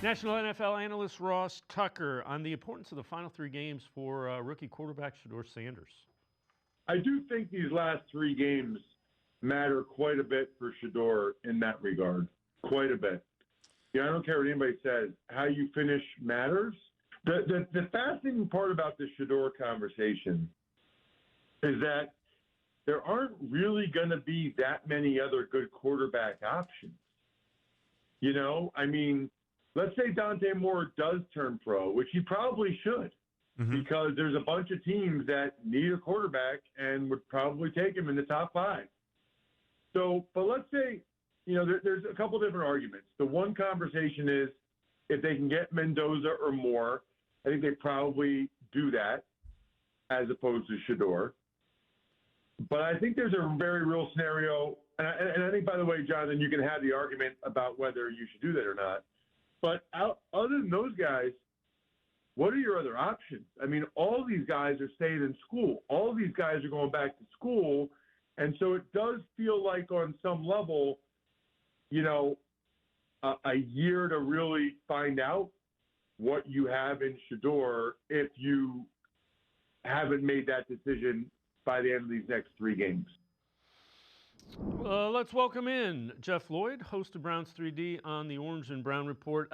National NFL analyst Ross Tucker on the importance of the final three games for rookie quarterback Shedeur Sanders. I do think these last three games matter quite a bit for Shedeur in that regard, quite a bit. I don't care what anybody says. How you finish matters. The fascinating part about the Shedeur conversation is that there aren't really going to be that many other good quarterback options. Let's say Dante Moore does turn pro, which he probably should, because there's a bunch of teams that need a quarterback and would probably take him in the top five. So, but let's say, there's a couple different arguments. The one conversation is if they can get Mendoza or Moore, I think they probably do that as opposed to Shedeur. But I think there's a very real scenario, and I think, by the way, Jonathan, you can have the argument about whether you should do that or not. But other than those guys, what are your other options? I mean, all these guys are staying in school. All these guys are going back to school. And so it does feel like on some level, a year to really find out what you have in Shedeur if you haven't made that decision by the end of these next three games. Let's welcome in Jeff Lloyd, host of Browns 3D on the Orange and Brown Report.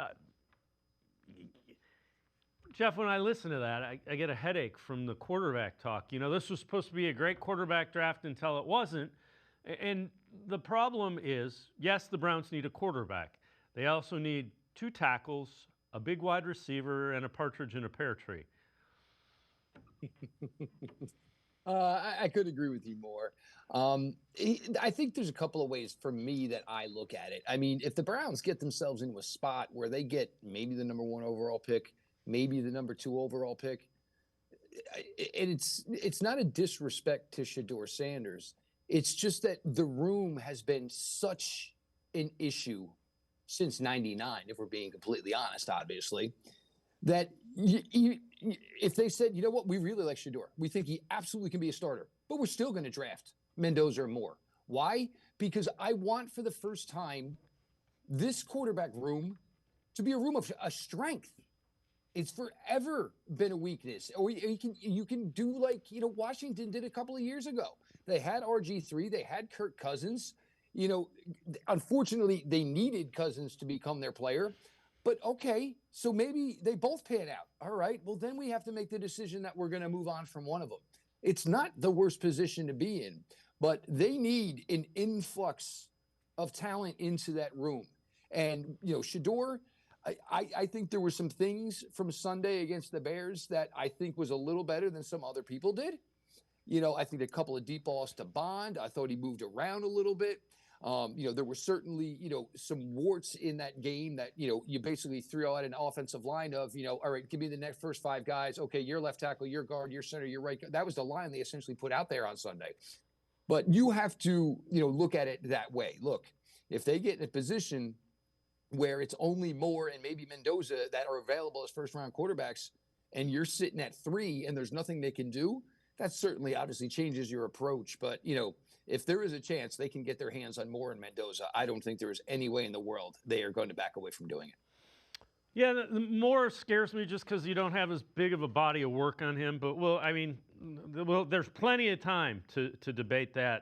Jeff, when I listen to that, I get a headache from the quarterback talk. This was supposed to be a great quarterback draft until it wasn't. And the problem is, yes, the Browns need a quarterback. They also need two tackles, a big wide receiver, and a partridge in a pear tree. I could agree with you more. I think there's a couple of ways for me that I look at it. I mean, if the Browns get themselves into a spot where they get maybe the number 1 overall pick, maybe the number 2 overall pick, it's not a disrespect to Shedeur Sanders. It's just that the room has been such an issue since '99, if we're being completely honest, obviously, that if they said, you know what, we really like Shedeur, we think he absolutely can be a starter, but we're still going to draft Mendoza or Moore. Why? Because I want for the first time this quarterback room to be a room of a strength. It's forever been a weakness. Or you can do like, Washington did a couple of years ago. They had RG3, they had Kirk Cousins. Unfortunately, they needed Cousins to become their player. But okay, so maybe they both pan out. All right, well, then we have to make the decision that we're going to move on from one of them. It's not the worst position to be in, but they need an influx of talent into that room. And, Shedeur, I think there were some things from Sunday against the Bears that I think was a little better than some other people did. I think a couple of deep balls to Bond. I thought he moved around a little bit. There were certainly, some warts in that game that, you basically threw out an offensive line of, all right, give me the next first 5 guys. Okay, your left tackle, your guard, your center, your right guard. That was the line they essentially put out there on Sunday. But you have to, look at it that way. Look, if they get in a position where it's only Moore and maybe Mendoza that are available as first-round quarterbacks, and you're sitting at 3 and there's nothing they can do, that certainly obviously changes your approach. But, if there is a chance they can get their hands on Moore and Mendoza, I don't think there is any way in the world they are going to back away from doing it. Yeah, the Moore scares me just because you don't have as big of a body of work on him. But, there's plenty of time to debate that